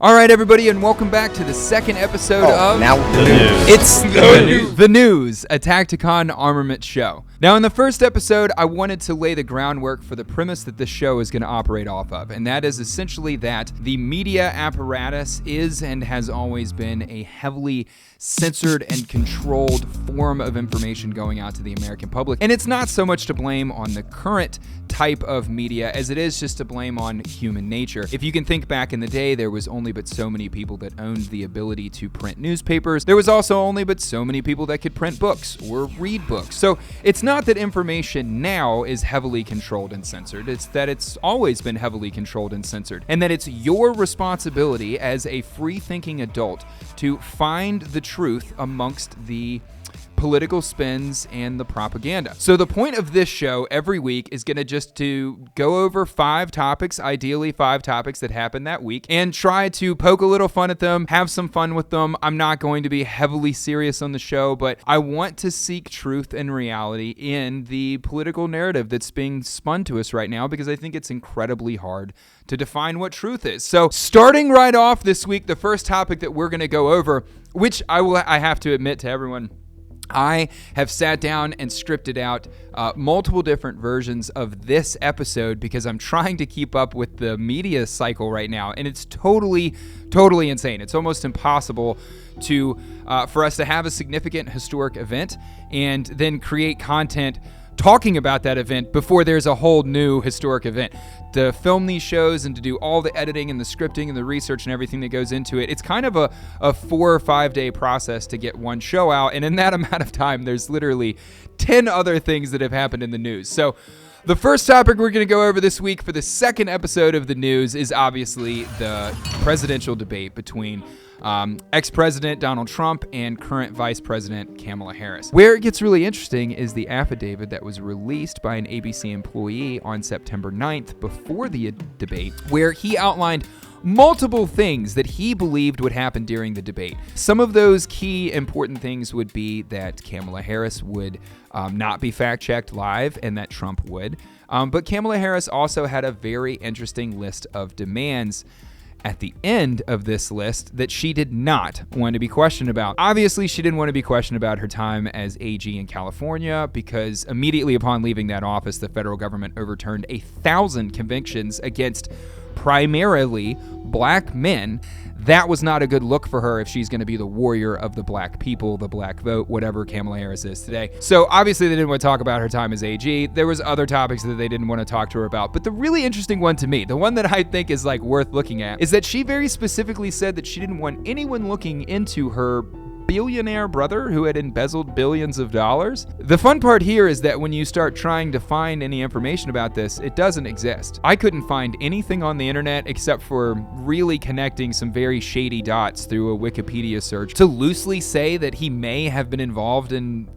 All right, everybody, and welcome back to the second episode of The News. It's the News, a Tacticon armament show. Now, in the first episode, I wanted to lay the groundwork for the premise that this show is going to operate off of, and that is essentially that the media apparatus is and has always been a heavily censored and controlled form of information going out to the American public. And it's not so much to blame on the current type of media as it is just to blame on human nature. If you can think back in the day, there was only but so many people that owned the ability to print newspapers. There was also only but so many people that could print books or read books. So it's not that information now is heavily controlled and censored. It's that it's always been heavily controlled and censored. And that it's your responsibility as a free-thinking adult to find the truth amongst the political spins and the propaganda. So the point of this show every week is going to just to go over 5 topics, ideally 5 topics that happened that week, and try to poke a little fun at them, have some fun with them. I'm not going to be heavily serious on the show, but I want to seek truth and reality in the political narrative that's being spun to us right now, because I think it's incredibly hard to define what truth is. So starting right off this week, the first topic that we're going to go over, which I have to admit to everyone, I have sat down and scripted out multiple different versions of this episode because I'm trying to keep up with the media cycle right now, and it's totally insane. It's almost impossible to for us to have a significant historic event and then create content talking about that event before there's a whole new historic event. To film these shows and to do all the editing and the scripting and the research and everything that goes into it, it's kind of a 4 or 5 day process to get one show out. And in that amount of time, there's literally 10 other things that have happened in the news. So the first topic we're going to go over this week for the second episode of the news is obviously the presidential debate between ex-president Donald Trump and current Vice President Kamala Harris. Where it gets really interesting is the affidavit that was released by an ABC employee on September 9th before the debate, where he outlined multiple things that he believed would happen during the debate. Some of those key important things would be that Kamala Harris would not be fact-checked live and that Trump would. But Kamala Harris also had a very interesting list of demands at the end of this list that she did not want to be questioned about. Obviously, she didn't want to be questioned about her time as AG in California because immediately upon leaving that office, the federal government overturned 1,000 convictions against primarily black men. That was not a good look for her if she's going to be the warrior of the black people, the black vote, whatever Kamala Harris is today. So obviously they didn't want to talk about her time as AG. There was other topics that they didn't want to talk to her about. But the really interesting one to me, the one that I think is like worth looking at, is that she very specifically said that she didn't want anyone looking into her billionaire brother who had embezzled billions of dollars. The fun part here is that when you start trying to find any information about this, it doesn't exist. I couldn't find anything on the internet except for really connecting some very shady dots through a Wikipedia search to loosely say that he may have been involved in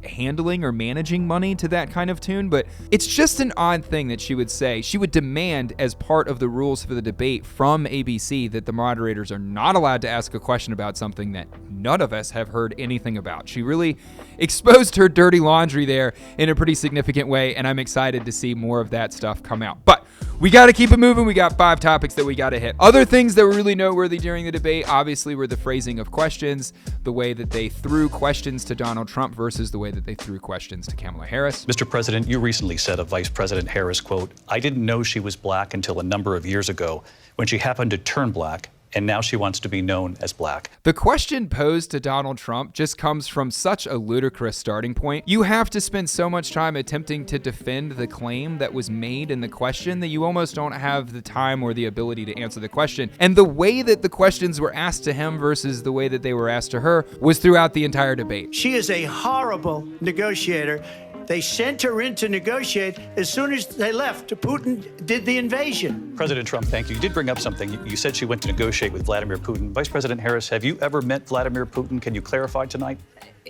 handling or managing money to that kind of tune, but it's just an odd thing that she would say. She would demand as part of the rules for the debate from ABC that the moderators are not allowed to ask a question about something that none of us have heard anything about. She really exposed her dirty laundry there in a pretty significant way, and I'm excited to see more of that stuff come out. But we got to keep it moving. We got 5 topics that we got to hit. Other things that were really noteworthy during the debate, obviously, were the phrasing of questions, the way that they threw questions to Donald Trump versus the way that they threw questions to Kamala Harris. Mr. President, you recently said of Vice President Harris, quote, "I didn't know she was black until a number of years ago when she happened to turn black, and now she wants to be known as black." The question posed to Donald Trump just comes from such a ludicrous starting point. You have to spend so much time attempting to defend the claim that was made in the question that you almost don't have the time or the ability to answer the question. And the way that the questions were asked to him versus the way that they were asked to her was throughout the entire debate. She is a horrible negotiator. They sent her in to negotiate. As soon as they left, Putin did the invasion. President Trump, thank you. You did bring up something. You said she went to negotiate with Vladimir Putin. Vice President Harris, have you ever met Vladimir Putin? Can you clarify tonight?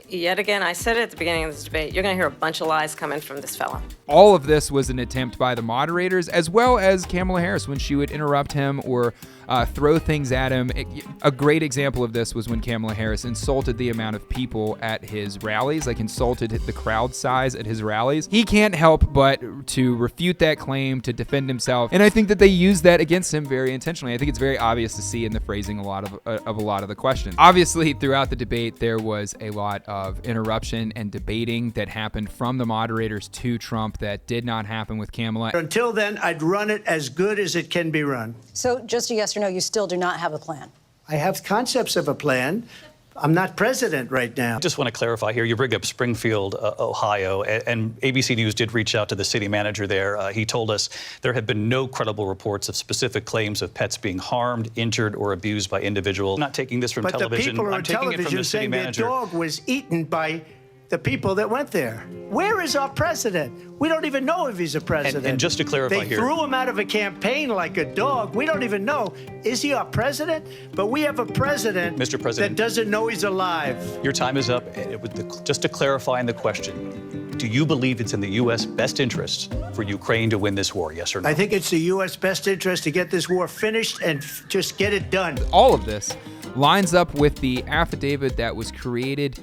Yet again, I said it at the beginning of this debate, you're going to hear a bunch of lies coming from this fella. All of this was an attempt by the moderators as well as Kamala Harris when she would interrupt him or throw things at him. A great example of this was when Kamala Harris insulted the amount of people at his rallies, like insulted the crowd size at his rallies. He can't help but to refute that claim, to defend himself, and I think that they use that against him very intentionally. I think it's very obvious to see in the phrasing of a lot of the questions. Obviously, throughout the debate, there was a lot of interruption and debating that happened from the moderators to Trump that did not happen with Kamala. Until then, I'd run it as good as it can be run. So just a yes or no, you still do not have a plan? I have concepts of a plan. I'm not president right now. I just want to clarify here. You bring up Springfield, Ohio, and ABC News did reach out to the city manager there. He told us there have been no credible reports of specific claims of pets being harmed, injured, or abused by individuals. I'm not taking this from television. But the people I'm on taking it from television the city saying their manager. dog was eaten by the people that went there. Where is our president? We don't even know if he's a president. And just to clarify they here. threw him out of a campaign like a dog. We don't even know. Is he our president? But we have a president, Mr. President, that doesn't know he's alive. Your time is up. Just to clarify in the question, do you believe it's in the U.S. best interest for Ukraine to win this war, yes or no? I think it's the U.S. best interest to get this war finished and just get it done. All of this lines up with the affidavit that was created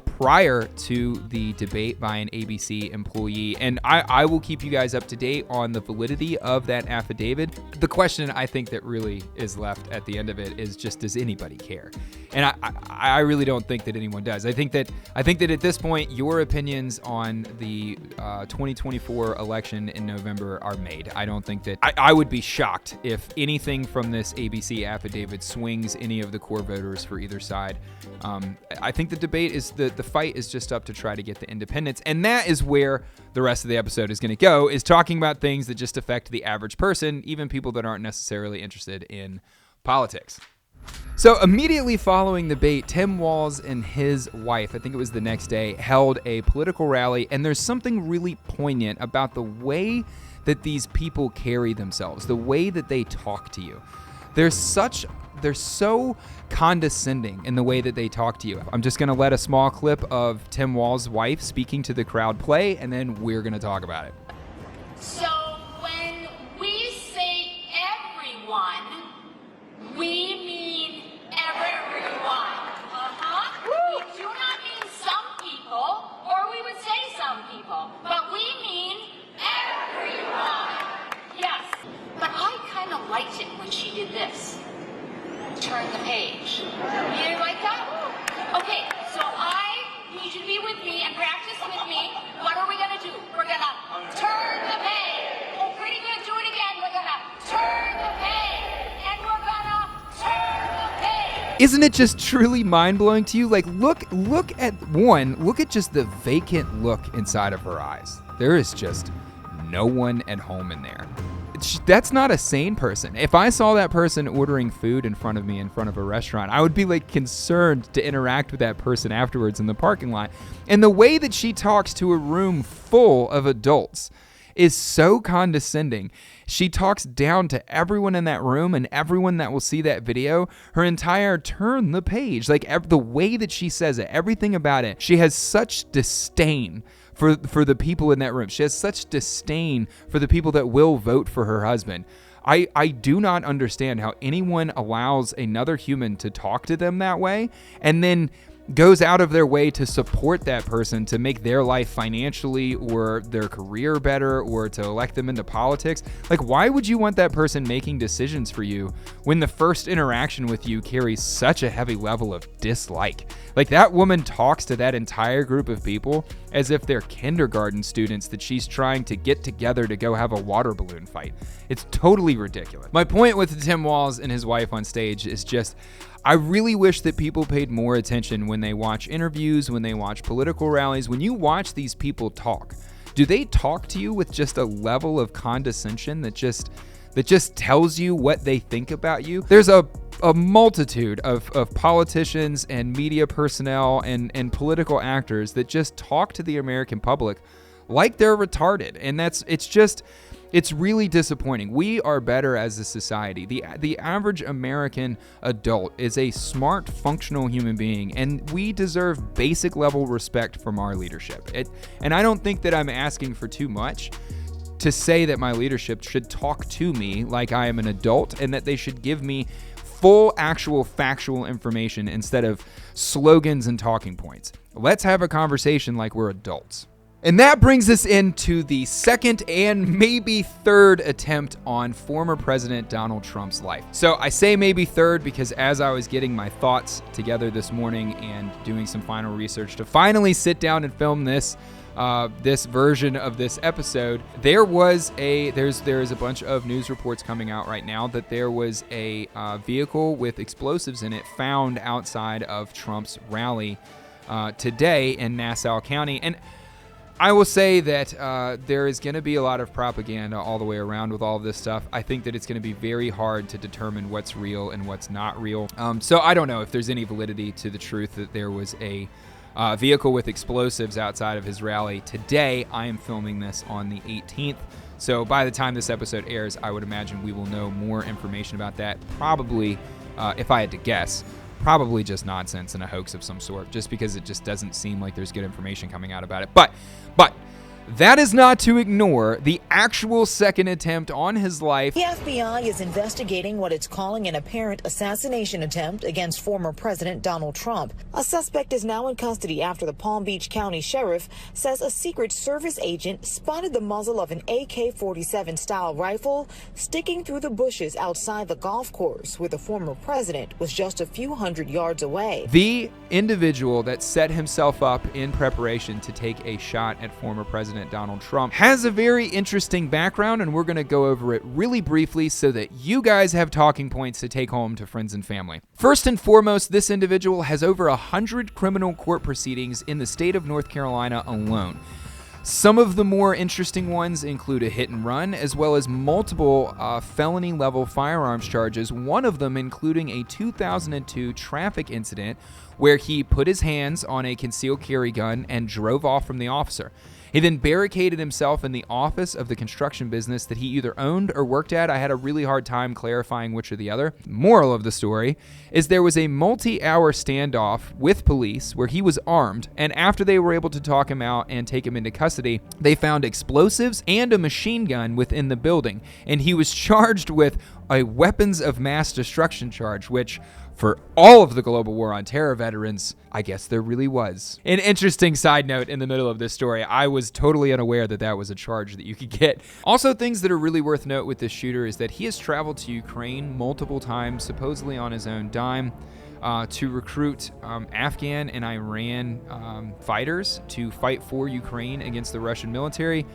prior to the debate by an ABC employee. And I will keep you guys up to date on the validity of that affidavit. The question I think that really is left at the end of it is just, does anybody care? And I really don't think that anyone does. I think that at this point, your opinions on the 2024 election in November are made. I don't think that I would be shocked if anything from this ABC affidavit swings any of the core voters for either side. I think the debate is the fight is just up to try to get the independents, and that is where the rest of the episode is going to go, is talking about things that just affect the average person, even people that aren't necessarily interested in politics. So immediately following the debate, Tim Walz and his wife, I think it was the next day, held a political rally, and there's something really poignant about the way that these people carry themselves, the way that they talk to you. They're so condescending in the way that they talk to you. I'm just going to let a small clip of Tim Walz's wife speaking to the crowd play, and then we're going to talk about it. So when we say everyone, we mean everyone. We do not mean some people, or we would say some people, but we mean everyone. Yes, but I kind of liked it when she did this. Turn the page. You didn't like that? Okay, so I need you to be with me and practice with me. What are we gonna do? We're gonna turn the page. Oh, pretty good. Do it again. We're gonna turn the page. And we're gonna turn the page. Isn't it just truly mind-blowing to you? Like, look at just the vacant look inside of her eyes. There is just no one at home in there. That's not a sane person. If I saw that person ordering food in front of me in front of a restaurant, I would be like concerned to interact with that person afterwards in the parking lot. And the way that she talks to a room full of adults is so condescending. She talks down to everyone in that room and everyone that will see that video. Her entire turn the page, like the way that she says it, everything about it. She has such disdain for the people in that room. She has such disdain for the people that will vote for her husband. I do not understand how anyone allows another human to talk to them that way and then goes out of their way to support that person to make their life financially or their career better or to elect them into politics. Like, why would you want that person making decisions for you when the first interaction with you carries such a heavy level of dislike? Like, that woman talks to that entire group of people as if they're kindergarten students that she's trying to get together to go have a water balloon fight. It's totally ridiculous. My point with Tim Walz and his wife on stage is just, I really wish that people paid more attention when they watch interviews, when they watch political rallies. When you watch these people talk, do they talk to you with just a level of condescension that just tells you what they think about you? There's a multitude of politicians and media personnel and political actors that just talk to the American public like they're retarded. And it's really disappointing. We are better as a society. The average American adult is a smart, functional human being, and we deserve basic level respect from our leadership. And I don't think that I'm asking for too much to say that my leadership should talk to me like I am an adult and that they should give me full, actual, factual information instead of slogans and talking points. Let's have a conversation like we're adults. And that brings us into the second and maybe third attempt on former President Donald Trump's life. So I say maybe third because as I was getting my thoughts together this morning and doing some final research to finally sit down and film this version of this episode, there is a bunch of news reports coming out right now that there was a vehicle with explosives in it found outside of Trump's rally today in Nassau County. And I will say that there is going to be a lot of propaganda all the way around with all of this stuff. I think that it's going to be very hard to determine what's real and what's not real. So I don't know if there's any validity to the truth that there was a vehicle with explosives outside of his rally today. I am filming this on the 18th. So by the time this episode airs, I would imagine we will know more information about that. Probably, if I had to guess, probably just nonsense and a hoax of some sort, just because it just doesn't seem like there's good information coming out about it. But that is not to ignore the actual second attempt on his life. The FBI is investigating what it's calling an apparent assassination attempt against former President Donald Trump. A suspect is now in custody after the Palm Beach County Sheriff says a Secret Service agent spotted the muzzle of an AK-47 style rifle sticking through the bushes outside the golf course where the former president was just a few hundred yards away. The individual that set himself up in preparation to take a shot at former President Donald Trump has a very interesting background, and we're going to go over it really briefly so that you guys have talking points to take home to friends and family. First and foremost, this individual has over 100 criminal court proceedings in the state of North Carolina alone. Some of the more interesting ones include a hit and run, as well as multiple felony-level firearms charges, one of them including a 2002 traffic incident where he put his hands on a concealed carry gun and drove off from the officer. He then barricaded himself in the office of the construction business that he either owned or worked at. I had a really hard time clarifying which or the other. Moral of the story is there was a multi-hour standoff with police where he was armed, and after they were able to talk him out and take him into custody, they found explosives and a machine gun within the building, and he was charged with a weapons of mass destruction charge, which for all of the global war on terror veterans, I guess there really was. An interesting side note in the middle of this story, I was totally unaware that that was a charge that you could get. Also, things that are really worth note with this shooter is that he has traveled to Ukraine multiple times, supposedly on his own dime, to recruit Afghan and Iran fighters to fight for Ukraine against the Russian military.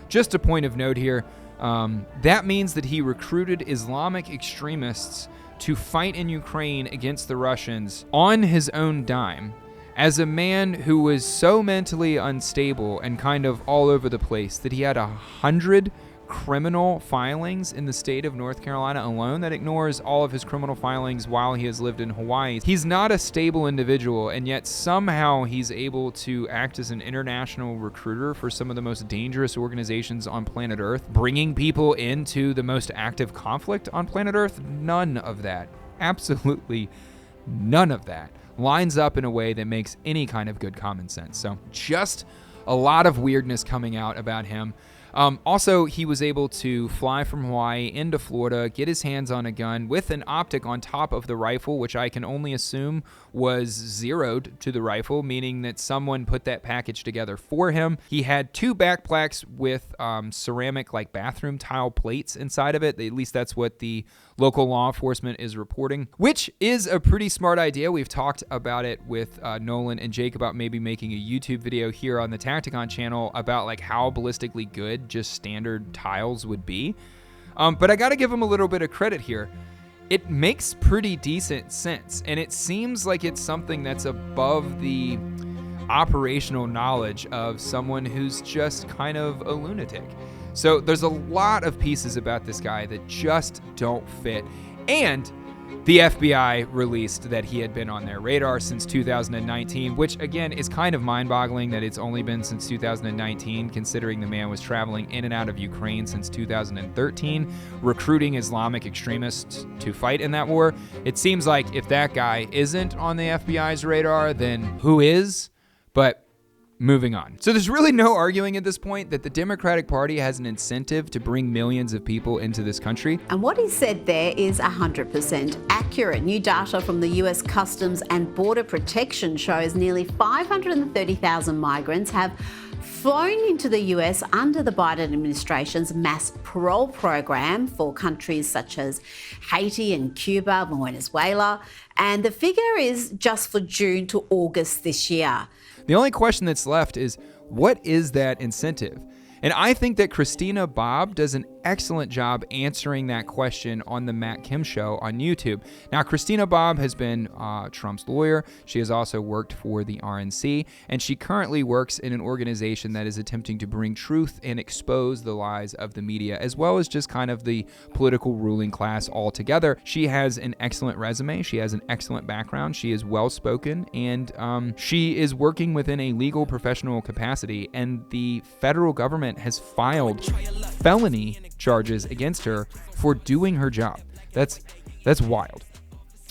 Just a point of note here, that means that he recruited Islamic extremists to fight in Ukraine against the Russians on his own dime as a man who was so mentally unstable and kind of all over the place that he had 100 criminal filings in the state of North Carolina alone. That ignores all of his criminal filings while he has lived in Hawaii. He's not a stable individual, and yet somehow he's able to act as an international recruiter for some of the most dangerous organizations on planet Earth, bringing people into the most active conflict on planet Earth. None of that, absolutely none of that, lines up in a way that makes any kind of good common sense. So just a lot of weirdness coming out about him. Also, he was able to fly from Hawaii into Florida, get his hands on a gun with an optic on top of the rifle, which I can only assume was zeroed to the rifle, meaning that someone put that package together for him. He had 2 backpacks with ceramic like bathroom tile plates inside of it. At least that's what the local law enforcement is reporting, which is a pretty smart idea. We've talked about it with Nolan and Jake about maybe making a YouTube video here on the Tacticon channel about like how ballistically good just standard tiles would be. But I got to give him a little bit of credit here. It makes pretty decent sense, and it seems like it's something that's above the operational knowledge of someone who's just kind of a lunatic. So there's a lot of pieces about this guy that just don't fit. And the FBI released that he had been on their radar since 2019, which again is kind of mind-boggling that it's only been since 2019, considering the man was traveling in and out of Ukraine since 2013, recruiting Islamic extremists to fight in that war. It seems like if that guy isn't on the FBI's radar, then who is? But Moving on. So there's really no arguing at this point that the Democratic Party has an incentive to bring millions of people into this country. And what he said there is 100% accurate. New data from the US Customs and Border Protection shows nearly 530,000 migrants have flown into the US under the Biden administration's mass parole program for countries such as Haiti and Cuba, Venezuela. And the figure is just for June to August this year. The only question that's left is, what is that incentive? And I think that Christina Bobb does an excellent job answering that question on the Matt Kim Show on YouTube. Now, Christina Bobb has been Trump's lawyer. She has also worked for the RNC, and she currently works in an organization that is attempting to bring truth and expose the lies of the media, as well as just kind of the political ruling class altogether. She has an excellent resume. She has an excellent background. She is well-spoken, and she is working within a legal professional capacity, and the federal government has filed felony charges against her for doing her job. That's wild.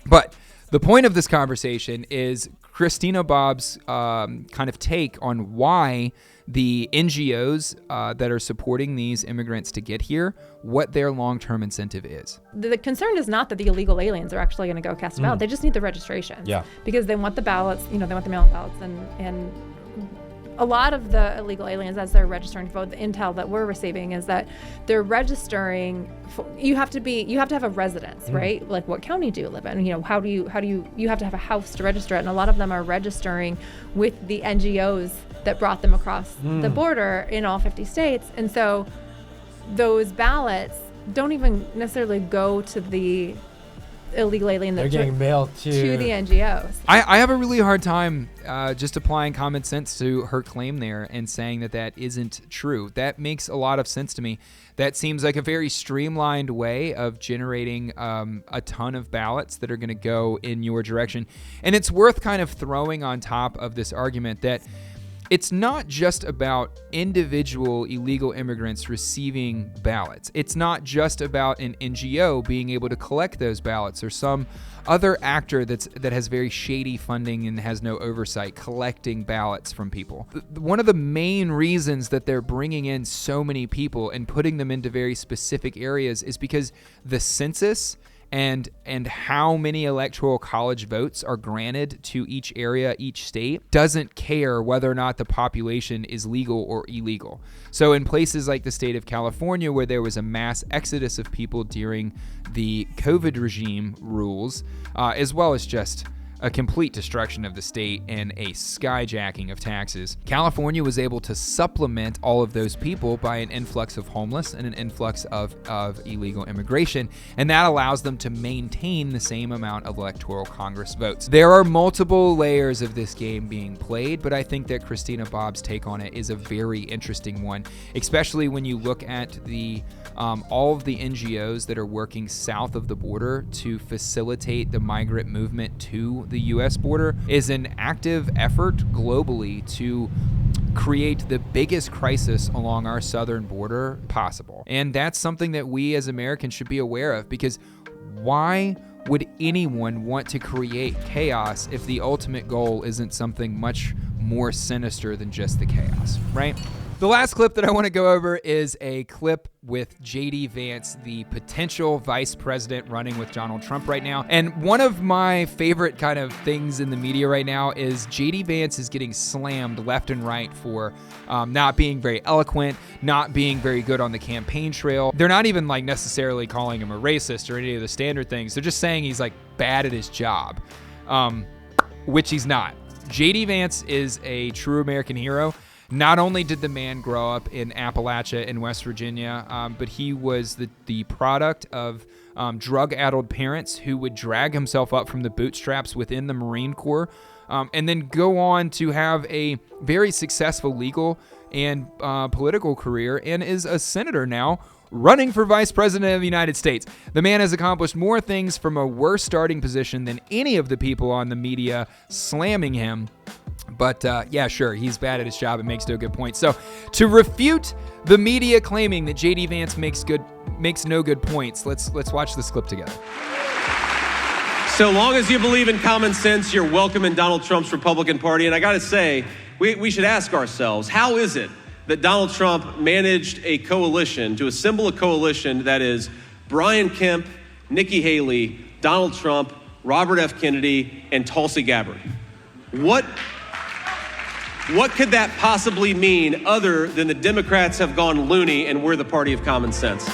But the point of this conversation is Christina Bobb's kind of take on why the NGOs that are supporting these immigrants to get here, what their long-term incentive is. The concern is not that the illegal aliens are actually going to go cast a ballot. They just need the registrations. Yeah. Because they want the ballots, they want the mail-in ballots, and a lot of the illegal aliens, as they're registering to vote, the intel that we're receiving is that they're registering. You have to have a residence, right? Like, what county do you live in? You have to have a house to register it, and a lot of them are registering with the NGOs that brought them across the border in all 50 states, and so those ballots don't even necessarily go to the illegal alien they're getting mailed to the NGOs. I have a really hard time just applying common sense to her claim there and saying that isn't true. That makes a lot of sense to me. That seems like a very streamlined way of generating a ton of ballots that are going to go in your direction. And it's worth kind of throwing on top of this argument that it's not just about individual illegal immigrants receiving ballots. It's not just about an NGO being able to collect those ballots or some other actor that has very shady funding and has no oversight collecting ballots from people. One of the main reasons that they're bringing in so many people and putting them into very specific areas is because the census and how many electoral college votes are granted to each area, each state, doesn't care whether or not the population is legal or illegal. So in places like the state of California, where there was a mass exodus of people during the COVID regime rules, as well as just a complete destruction of the state and a skyjacking of taxes, California was able to supplement all of those people by an influx of homeless and an influx of illegal immigration, and that allows them to maintain the same amount of electoral Congress votes. There are multiple layers of this game being played, but I think that Christina Bobb's take on it is a very interesting one, especially when you look at the all of the NGOs that are working south of the border to facilitate the migrant movement to the U.S. border is an active effort globally to create the biggest crisis along our southern border possible. And that's something that we as Americans should be aware of, because why would anyone want to create chaos if the ultimate goal isn't something much more sinister than just the chaos, right? The last clip that I want to go over is a clip with J.D. Vance, the potential vice president running with Donald Trump right now. And one of my favorite kind of things in the media right now is J.D. Vance is getting slammed left and right for not being very eloquent, not being very good on the campaign trail. They're not even like necessarily calling him a racist or any of the standard things. They're just saying he's like bad at his job, which he's not. J.D. Vance is a true American hero. Not only did the man grow up in Appalachia in West Virginia, but he was the product of drug-addled parents who would drag himself up from the bootstraps within the Marine Corps, and then go on to have a very successful legal and political career, and is a senator now, running for vice president of the United States. The man has accomplished more things from a worse starting position than any of the people on the media slamming him. But yeah, sure, he's bad at his job and makes no good points. So to refute the media claiming that J.D. Vance makes no good points, let's watch this clip together. So long as you believe in common sense, you're welcome in Donald Trump's Republican Party. And I got to say, we should ask ourselves, how is it that Donald Trump managed to assemble a coalition that is Brian Kemp, Nikki Haley, Donald Trump, Robert F. Kennedy, and Tulsi Gabbard? What could that possibly mean other than the Democrats have gone loony and we're the party of common sense?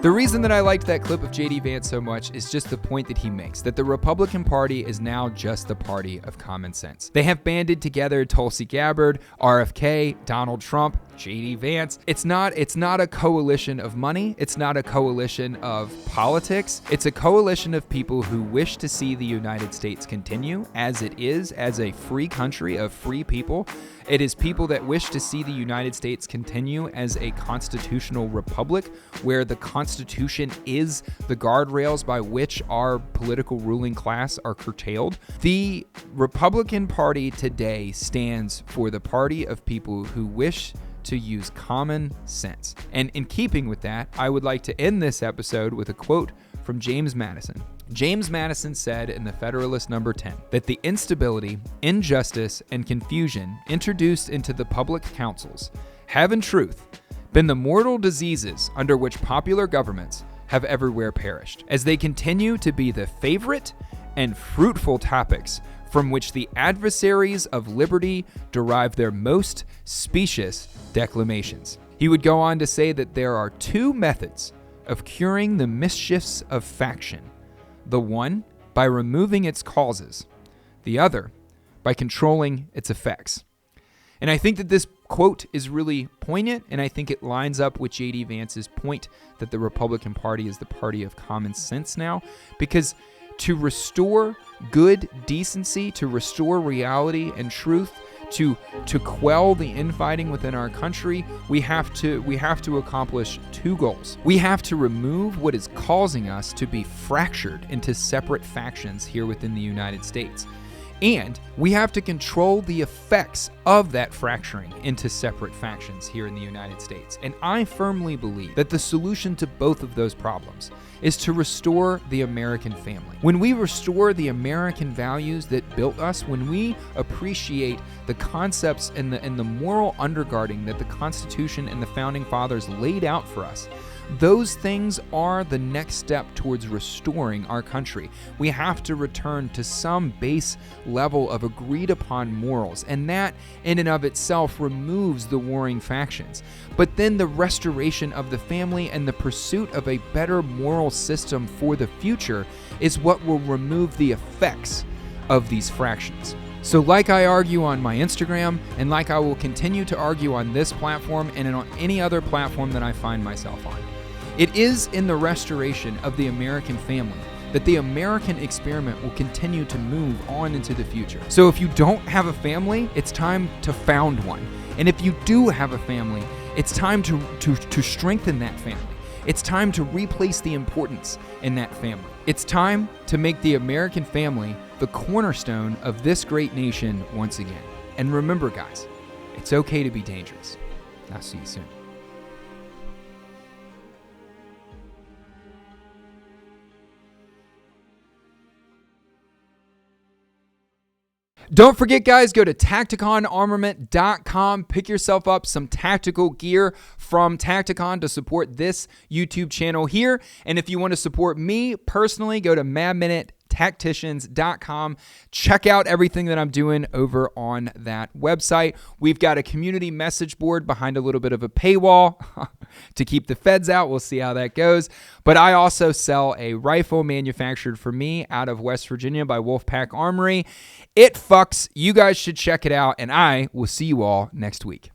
The reason that I liked that clip of J.D. Vance so much is just the point that he makes, that the Republican Party is now just the party of common sense. They have banded together Tulsi Gabbard, RFK, Donald Trump, J.D. Vance. It's not a coalition of money. It's not a coalition of politics. It's a coalition of people who wish to see the United States continue as it is, as a free country of free people. It is people that wish to see the United States continue as a constitutional republic where the Constitution is the guardrails by which our political ruling class are curtailed. The Republican Party today stands for the party of people who wish to use common sense. And in keeping with that, I would like to end this episode with a quote from James Madison. James Madison said in the Federalist No. 10 that the instability, injustice, and confusion introduced into the public councils have in truth been the mortal diseases under which popular governments have everywhere perished, as they continue to be the favorite and fruitful topics from which the adversaries of liberty derive their most specious declamations. He would go on to say that there are two methods of curing the mischiefs of faction. The one, by removing its causes. The other, by controlling its effects. And I think that this quote is really poignant, and I think it lines up with J.D. Vance's point that the Republican Party is the party of common sense now, because to restore good decency, to restore reality and truth, to quell the infighting within our country, we have to accomplish two goals. We have to remove what is causing us to be fractured into separate factions here within the United States. And we have to control the effects of that fracturing into separate factions here in the United States. And I firmly believe that the solution to both of those problems is to restore the American family. When we restore the American values that built us, when we appreciate the concepts and the moral undergirding that the Constitution and the Founding Fathers laid out for us, those things are the next step towards restoring our country. We have to return to some base level of agreed upon morals, and that in and of itself removes the warring factions. But then the restoration of the family and the pursuit of a better moral system for the future is what will remove the effects of these fractions. So like I argue on my Instagram, and like I will continue to argue on this platform and on any other platform that I find myself on, it is in the restoration of the American family that the American experiment will continue to move on into the future. So if you don't have a family, it's time to found one. And if you do have a family, it's time to strengthen that family. It's time to replace the importance in that family. It's time to make the American family the cornerstone of this great nation once again. And remember, guys, it's okay to be dangerous. I'll see you soon. Don't forget, guys, go to TacticonArmament.com. Pick yourself up some tactical gear from Tacticon to support this YouTube channel here. And if you want to support me personally, go to Mad Minute Tacticians.com. Check out everything that I'm doing over on that website. We've got a community message board behind a little bit of a paywall to keep the feds out. We'll see how that goes. But I also sell a rifle manufactured for me out of West Virginia by Wolfpack Armory. It fucks. You guys should check it out, and I will see you all next week.